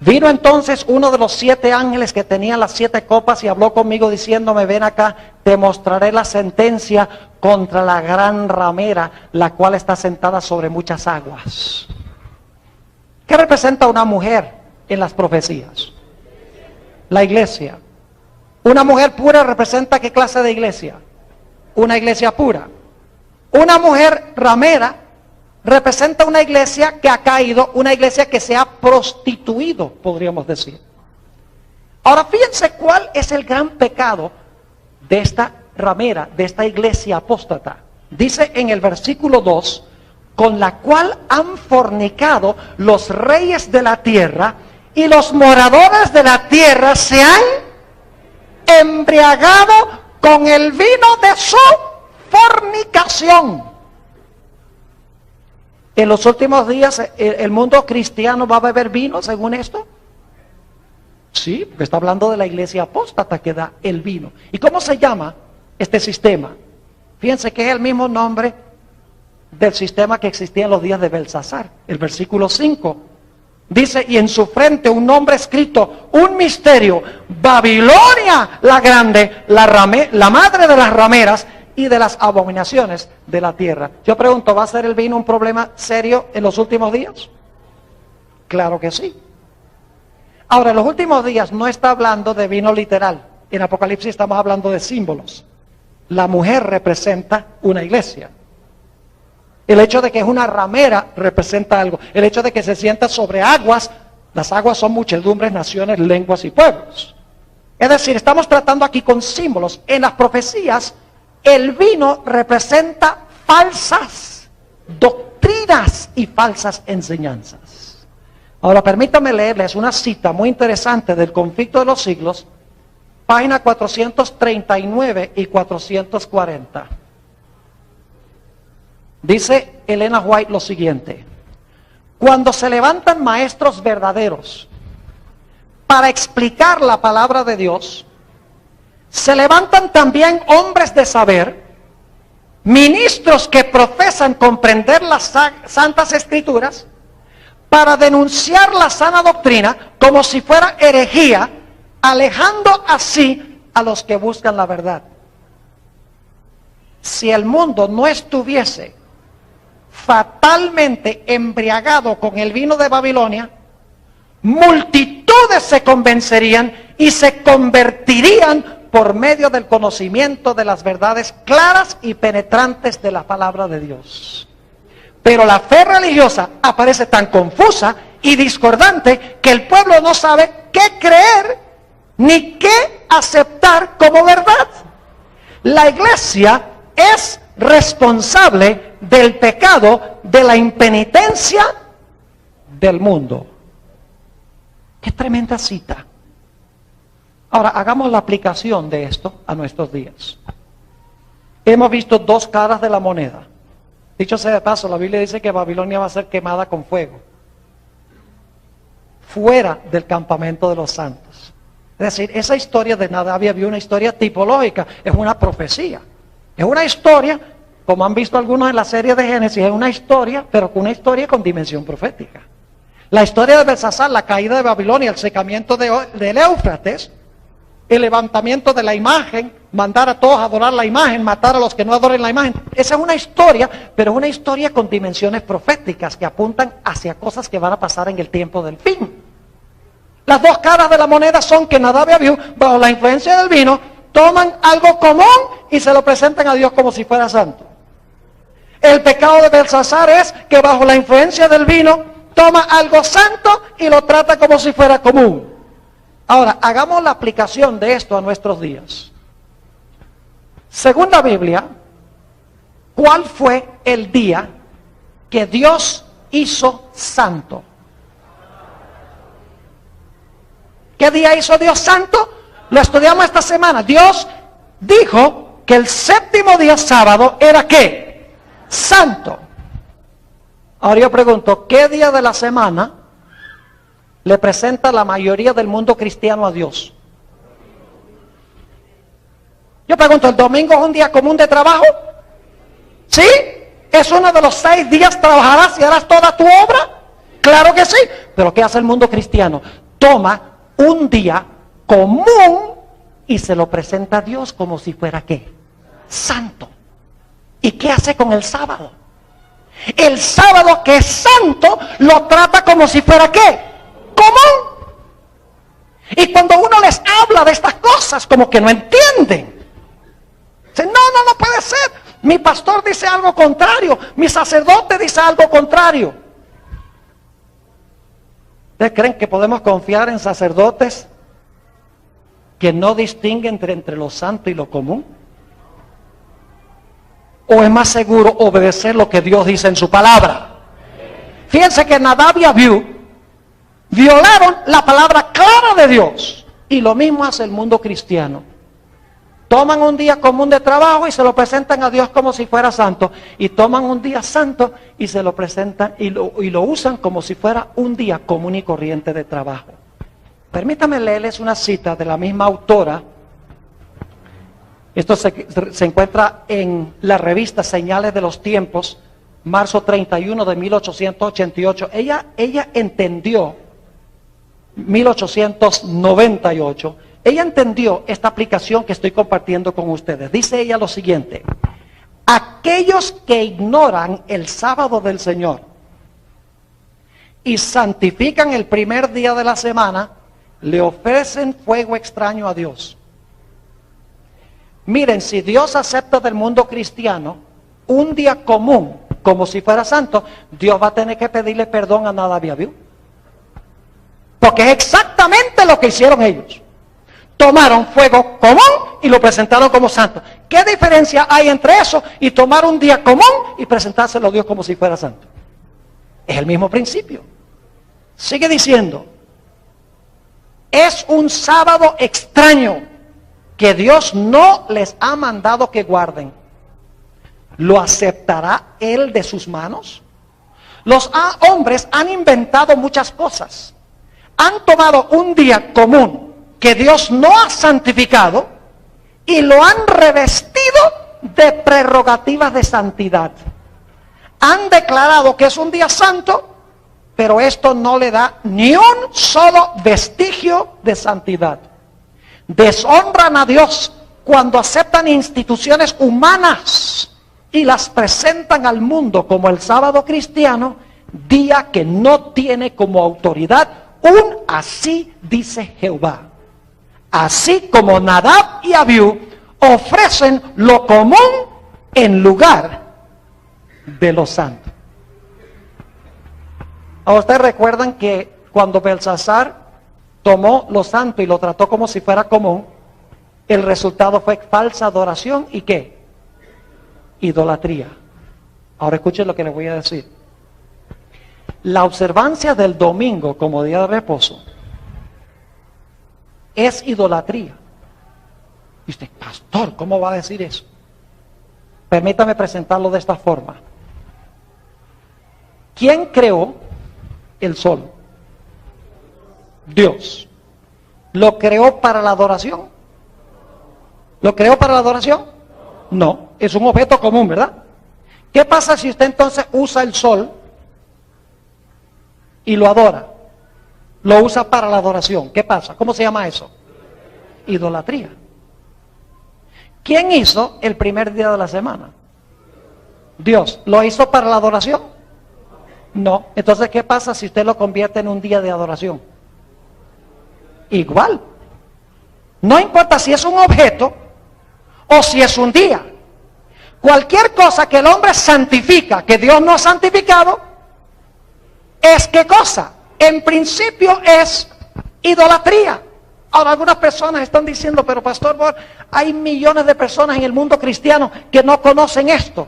Vino entonces uno de los 7 ángeles que tenían las 7 copas y habló conmigo diciéndome, ven acá, te mostraré la sentencia contra la gran ramera, la cual está sentada sobre muchas aguas. ¿Qué representa una mujer en las profecías? La iglesia. Una mujer pura representa ¿qué clase de iglesia? Una iglesia pura. Una mujer ramera representa una iglesia que ha caído, una iglesia que se ha prostituido, podríamos decir. Ahora fíjense cuál es el gran pecado de esta ramera, de esta iglesia apóstata. Dice en el versículo 2, con la cual han fornicado los reyes de la tierra y los moradores de la tierra se han embriagado con el vino de su fornicación. En los últimos días el mundo cristiano va a beber vino según esto. Sí, porque está hablando de la iglesia apóstata que da el vino. ¿Y cómo se llama este sistema? Fíjense que es el mismo nombre del sistema que existía en los días de Belsasar. El versículo 5 dice, y en su frente un nombre escrito, un misterio, Babilonia la grande, la madre de las rameras y de las abominaciones de la tierra. Yo pregunto, ¿va a ser el vino un problema serio en los últimos días? Claro que sí. Ahora, en los últimos días no está hablando de vino literal. En Apocalipsis estamos hablando de símbolos. La mujer representa una iglesia. El hecho de que es una ramera representa algo. El hecho de que se sienta sobre aguas, las aguas son muchedumbres, naciones, lenguas y pueblos. Es decir, estamos tratando aquí con símbolos. En las profecías, el vino representa falsas doctrinas y falsas enseñanzas. Ahora permítame leerles una cita muy interesante del Conflicto de los Siglos, página 439 y 440. Dice Elena White lo siguiente: cuando se levantan maestros verdaderos para explicar la palabra de Dios, se levantan también hombres de saber, ministros que profesan comprender las santas escrituras, para denunciar la sana doctrina como si fuera herejía, alejando así a los que buscan la verdad. Si el mundo no estuviese fatalmente embriagado con el vino de Babilonia, multitudes se convencerían y se convertirían por medio del conocimiento de las verdades claras y penetrantes de la palabra de Dios. Pero la fe religiosa aparece tan confusa y discordante que el pueblo no sabe qué creer ni qué aceptar como verdad. La iglesia es responsable del pecado, de la impenitencia del mundo. Qué tremenda cita. Ahora, hagamos la aplicación de esto a nuestros días. Hemos visto dos caras de la moneda. Dicho sea de paso, la Biblia dice que Babilonia va a ser quemada con fuego, fuera del campamento de los santos. Es decir, esa historia de Nadab y Abiú, una historia tipológica, es una profecía. Es una historia, como han visto algunos en la serie de Génesis, es una historia, pero una historia con dimensión profética. La historia de Belsasar, la caída de Babilonia, el secamiento del Éufrates, el levantamiento de la imagen, mandar a todos a adorar la imagen, matar a los que no adoren la imagen. Esa es una historia, pero es una historia con dimensiones proféticas que apuntan hacia cosas que van a pasar en el tiempo del fin. Las dos caras de la moneda son que Nadab y Abiú, bajo la influencia del vino, toman algo común y se lo presentan a Dios como si fuera santo. El pecado de Belsasar es que bajo la influencia del vino toma algo santo y lo trata como si fuera común. Ahora, hagamos la aplicación de esto a nuestros días. Según la Biblia, ¿cuál fue el día que Dios hizo santo? ¿Qué día hizo Dios santo? Lo estudiamos esta semana. Dios dijo que el séptimo día sábado era ¿qué? Santo. Ahora yo pregunto, ¿qué día de la semana le presenta la mayoría del mundo cristiano a Dios? Yo pregunto, ¿el domingo es un día común de trabajo? ¿Sí? ¿Es uno de los 6 días trabajarás y harás toda tu obra? Claro que sí. Pero ¿qué hace el mundo cristiano? Toma un día común y se lo presenta a Dios como si fuera ¿qué? Santo. ¿Y qué hace con el sábado? El sábado, que es santo, lo trata como si fuera ¿qué? Común. Y cuando uno les habla de estas cosas, como que no entienden. Dicen, no puede ser. Mi pastor dice algo contrario. Mi sacerdote dice algo contrario. ¿Ustedes creen que podemos confiar en sacerdotes que no distinguen entre lo santo y lo común? ¿O es más seguro obedecer lo que Dios dice en su palabra? Fíjense que Nadab y Abiú violaron la palabra clara de Dios. Y lo mismo hace el mundo cristiano. Toman un día común de trabajo y se lo presentan a Dios como si fuera santo. Y toman un día santo y se lo presentan y lo usan como si fuera un día común y corriente de trabajo. Permítame leerles una cita de la misma autora. Esto se encuentra en la revista Señales de los Tiempos, marzo 31 de 1888. Ella entendió, 1898, ella entendió esta aplicación que estoy compartiendo con ustedes. Dice ella lo siguiente: aquellos que ignoran el sábado del Señor y santifican el primer día de la semana, le ofrecen fuego extraño a Dios. Miren, si Dios acepta del mundo cristiano un día común como si fuera santo, Dios va a tener que pedirle perdón a Nadab y Abiú. Porque es exactamente lo que hicieron ellos. Tomaron fuego común y lo presentaron como santo. ¿Qué diferencia hay entre eso y tomar un día común y presentárselo a Dios como si fuera santo? Es el mismo principio. Sigue diciendo, es un sábado extraño que Dios no les ha mandado que guarden. ¿Lo aceptará Él de sus manos? Los hombres han inventado muchas cosas. Han tomado un día común que Dios no ha santificado y lo han revestido de prerrogativas de santidad. Han declarado que es un día santo, pero esto no le da ni un solo vestigio de santidad. Deshonran a Dios cuando aceptan instituciones humanas y las presentan al mundo como el sábado cristiano, día que no tiene como autoridad un así dice Jehová. Así como Nadab y Abiú ofrecen lo común en lugar de lo santo. ¿A ustedes recuerdan que cuando Belsasar tomó lo santo y lo trató como si fuera común, el resultado fue falsa adoración y qué? Idolatría. Ahora escuchen lo que les voy a decir. La observancia del domingo como día de reposo es idolatría. Y usted, pastor, ¿cómo va a decir eso? Permítame presentarlo de esta forma. ¿Quién creó el sol? Dios. ¿Lo creó para la adoración? ¿Lo creó para la adoración? No, es un objeto común, ¿verdad? ¿Qué pasa si usted entonces usa el sol y lo adora? Lo usa para la adoración. ¿Qué pasa? ¿Cómo se llama eso? Idolatría. ¿Quién hizo el primer día de la semana? Dios. ¿Lo hizo para la adoración? No. Entonces, ¿qué pasa si usted lo convierte en un día de adoración? Igual. No importa si es un objeto o si es un día. Cualquier cosa que el hombre santifica, que Dios no ha santificado, es ¿qué cosa? En principio es idolatría. Ahora algunas personas están diciendo, pero pastor, hay millones de personas en el mundo cristiano que no conocen esto.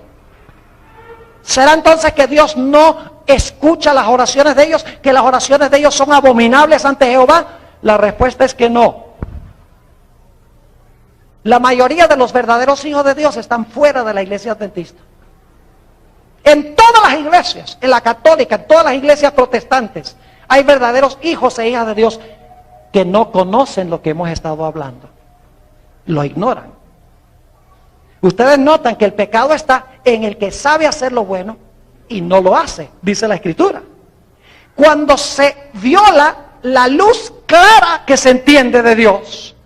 ¿Será entonces que Dios no escucha las oraciones de ellos, que las oraciones de ellos son abominables ante Jehová? La respuesta es que no. La mayoría de los verdaderos hijos de Dios están fuera de la iglesia adventista. En todas las iglesias, en la católica, en todas las iglesias protestantes, hay verdaderos hijos e hijas de Dios que no conocen lo que hemos estado hablando. Lo ignoran. Ustedes notan que el pecado está en el que sabe hacer lo bueno y no lo hace, dice la Escritura. Cuando se viola la luz clara que se entiende de Dios,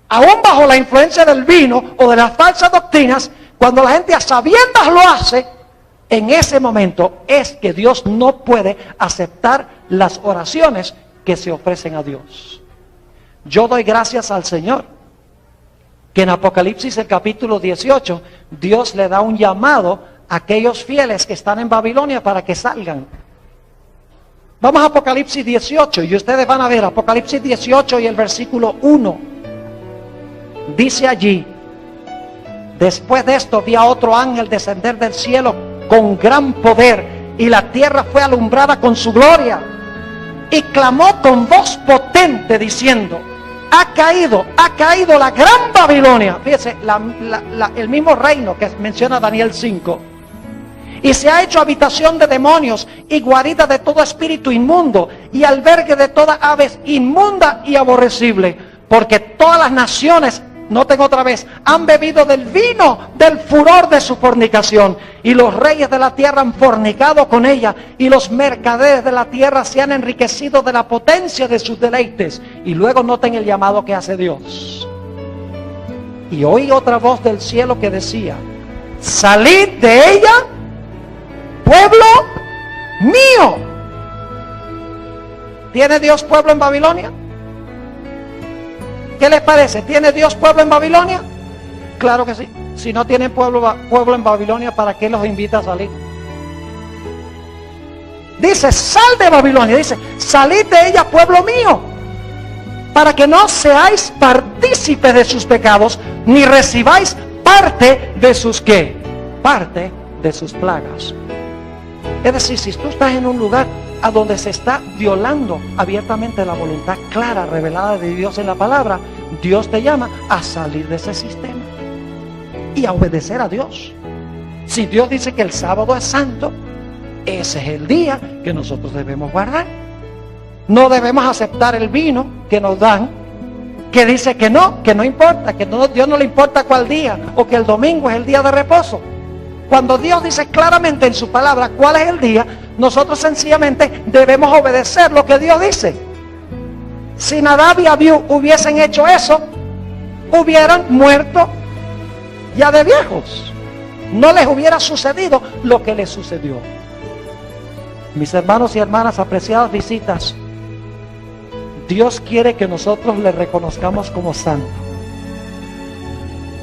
aún bajo la influencia del vino o de las falsas doctrinas, cuando la gente a sabiendas lo hace, en ese momento es que Dios no puede aceptar las oraciones que se ofrecen a Dios. Yo doy gracias al Señor que en Apocalipsis el capítulo 18 Dios le da un llamado a aquellos fieles que están en Babilonia para que salgan. Vamos a Apocalipsis 18 y ustedes van a ver Apocalipsis 18 y el versículo 1. Dice allí: después de esto vi a otro ángel descender del cielo con gran poder, y la tierra fue alumbrada con su gloria, y clamó con voz potente diciendo: ha caído la gran Babilonia. Fíjese, el mismo reino que menciona Daniel 5. Y se ha hecho habitación de demonios y guarida de todo espíritu inmundo y albergue de toda aves inmunda y aborrecible, porque todas las naciones, noten otra vez, han bebido del vino del furor de su fornicación, y los reyes de la tierra han fornicado con ella, y los mercaderes de la tierra se han enriquecido de la potencia de sus deleites. Y luego noten el llamado que hace Dios. Y oí otra voz del cielo que decía: salid de ella, pueblo mío. ¿Tiene Dios pueblo en Babilonia? ¿Qué les parece? ¿Tiene Dios pueblo en Babilonia? Claro que sí. Si no tienen pueblo en Babilonia, ¿para qué los invita a salir? Dice: sal de Babilonia. Dice: salid de ella, pueblo mío, para que no seáis partícipes de sus pecados, ni recibáis parte de sus ¿qué? Parte de sus plagas. Es decir, si tú estás en un lugar a donde se está violando abiertamente la voluntad clara, revelada de Dios en la palabra, Dios te llama a salir de ese sistema y a obedecer a Dios. Si Dios dice que el sábado es santo, ese es el día que nosotros debemos guardar. No debemos aceptar el vino que nos dan, que dice que no importa, que Dios no le importa cuál día, o que el domingo es el día de reposo. Cuando Dios dice claramente en su palabra cuál es el día, Nosotros sencillamente debemos obedecer lo que Dios dice. Si Nadab y Abiú hubiesen hecho eso, hubieran muerto ya de viejos. No les hubiera sucedido lo que les sucedió. Mis hermanos y hermanas, apreciadas visitas, Dios quiere que nosotros le reconozcamos como santo.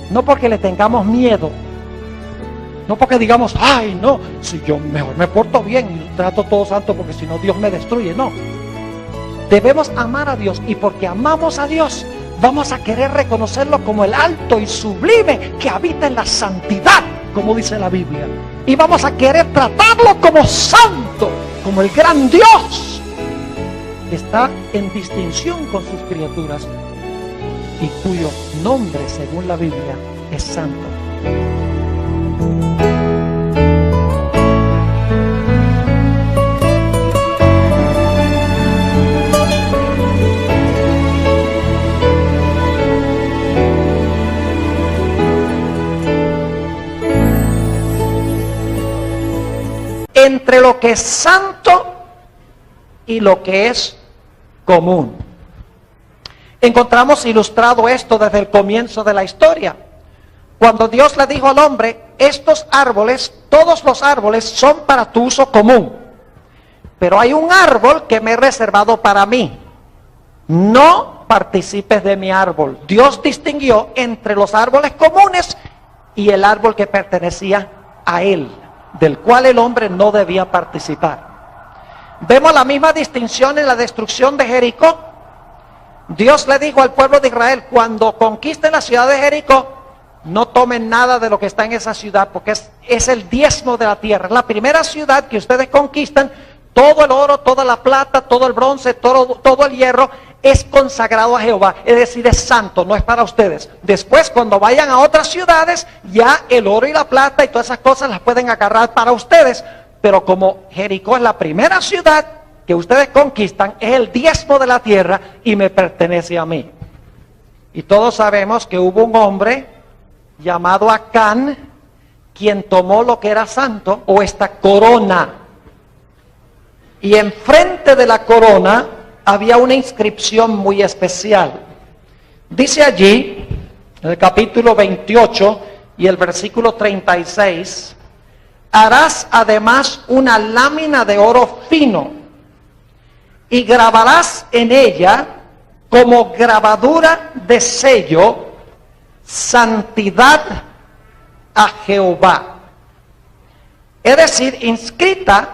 No porque le tengamos miedo, no porque digamos, ay no, si yo mejor me porto bien y trato todo santo porque si no Dios me destruye. No, debemos amar a Dios, y porque amamos a Dios vamos a querer reconocerlo como el alto y sublime que habita en la santidad, como dice la Biblia, y vamos a querer tratarlo como santo, como el gran Dios que está en distinción con sus criaturas y cuyo nombre, según la Biblia, es santo. Entre lo que es santo y lo que es común. Encontramos ilustrado esto desde el comienzo de la historia. Cuando Dios le dijo al hombre, estos árboles, todos los árboles son para tu uso común, pero hay un árbol que me he reservado para mí. No participes de mi árbol. Dios distinguió entre los árboles comunes y el árbol que pertenecía a él, del cual el hombre no debía participar. Vemos la misma distinción en la destrucción de Jericó. Dios le dijo al pueblo de Israel, cuando conquisten la ciudad de Jericó, no tomen nada de lo que está en esa ciudad, porque es el diezmo de la tierra. Es la primera ciudad que ustedes conquistan. Todo el oro, toda la plata, todo el bronce, todo el hierro es consagrado a Jehová, es decir, es santo, no es para ustedes. Después, cuando vayan a otras ciudades, ya el oro y la plata y todas esas cosas las pueden agarrar para ustedes. Pero como Jericó es la primera ciudad que ustedes conquistan, es el diezmo de la tierra y me pertenece a mí. Y todos sabemos que hubo un hombre llamado Acán, quien tomó lo que era santo, o esta corona. Y enfrente de la corona había una inscripción muy especial. Dice allí, en el capítulo 28 y el versículo 36, harás además una lámina de oro fino y grabarás en ella como grabadura de sello, santidad a Jehová. Es decir, inscrita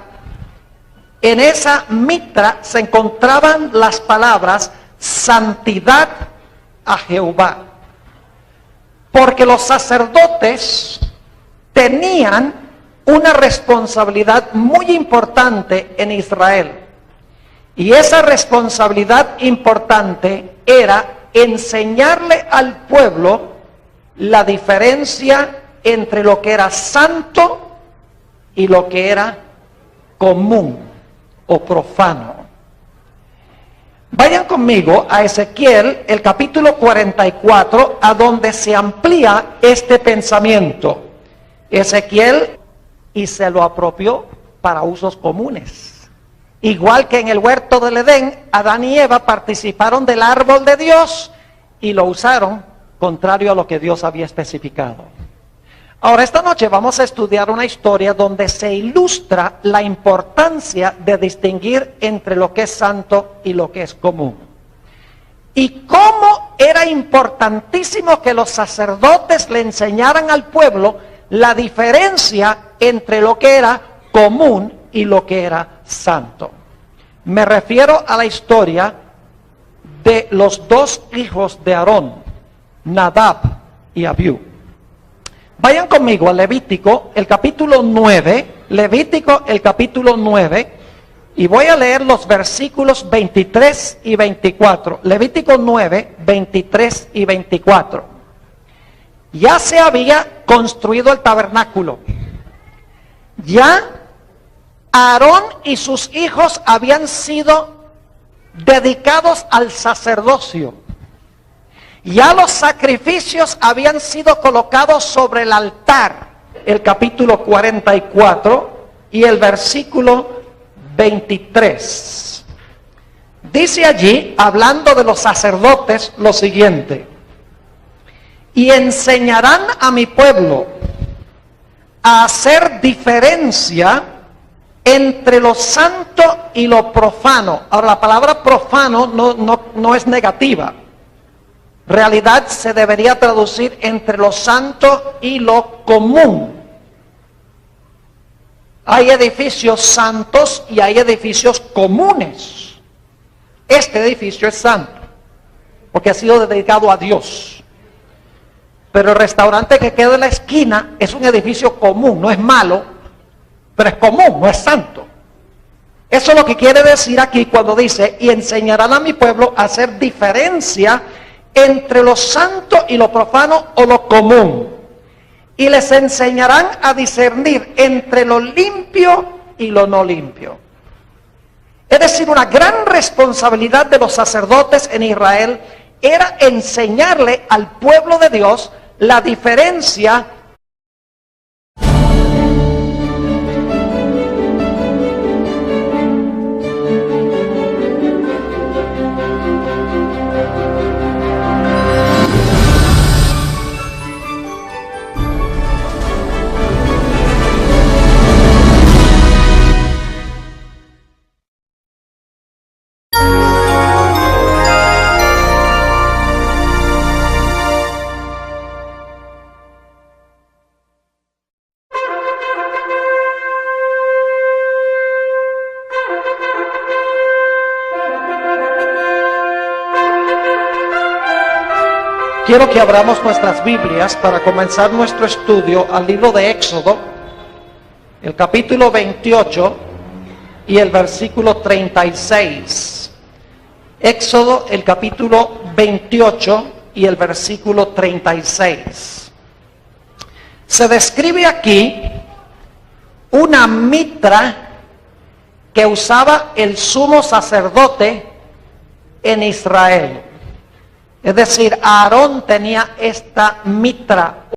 en esa mitra se encontraban las palabras santidad a Jehová. Porque los sacerdotes tenían una responsabilidad muy importante en Israel. Y esa responsabilidad importante era enseñarle al pueblo la diferencia entre lo que era santo y lo que era común o profano. Vayan conmigo a Ezequiel, el capítulo 44, a donde se amplía este pensamiento. Ezequiel, y se lo apropió para usos comunes. Igual que en el huerto del Edén, Adán y Eva participaron del árbol de Dios y lo usaron contrario a lo que Dios había especificado. Ahora, esta noche vamos a estudiar una historia donde se ilustra la importancia de distinguir entre lo que es santo y lo que es común. Y cómo era importantísimo que los sacerdotes le enseñaran al pueblo la diferencia entre lo que era común y lo que era santo. Me refiero a la historia de los dos hijos de Aarón, Nadab y Abiú. Vayan conmigo a Levítico, el capítulo 9, Levítico, el capítulo 9, y voy a leer los versículos 23 y 24. Levítico 9, 23 y 24. Ya se había construido el tabernáculo. Ya Aarón y sus hijos habían sido dedicados al sacerdocio. Ya los sacrificios habían sido colocados sobre el altar. El capítulo 44 y el versículo 23. Dice allí, hablando de los sacerdotes, lo siguiente: y enseñarán a mi pueblo a hacer diferencia entre lo santo y lo profano. Ahora, la palabra profano no es negativa. En realidad se debería traducir entre lo santo y lo común. Hay edificios santos y hay edificios comunes. Este edificio es santo, porque ha sido dedicado a Dios. Pero el restaurante que queda en la esquina es un edificio común, no es malo, pero es común, no es santo. Eso es lo que quiere decir aquí cuando dice, y enseñarán a mi pueblo a hacer diferencia entre lo santo y lo profano o lo común. Y les enseñarán a discernir entre lo limpio y lo no limpio. Es decir, una gran responsabilidad de los sacerdotes en Israel era enseñarle al pueblo de Dios la diferencia. Quiero que abramos nuestras Biblias para comenzar nuestro estudio al libro de Éxodo, el capítulo 28 y el versículo 36. Éxodo, el capítulo 28 y el versículo 36. Se describe aquí una mitra que usaba el sumo sacerdote en Israel. Es decir, Aarón tenía esta mitra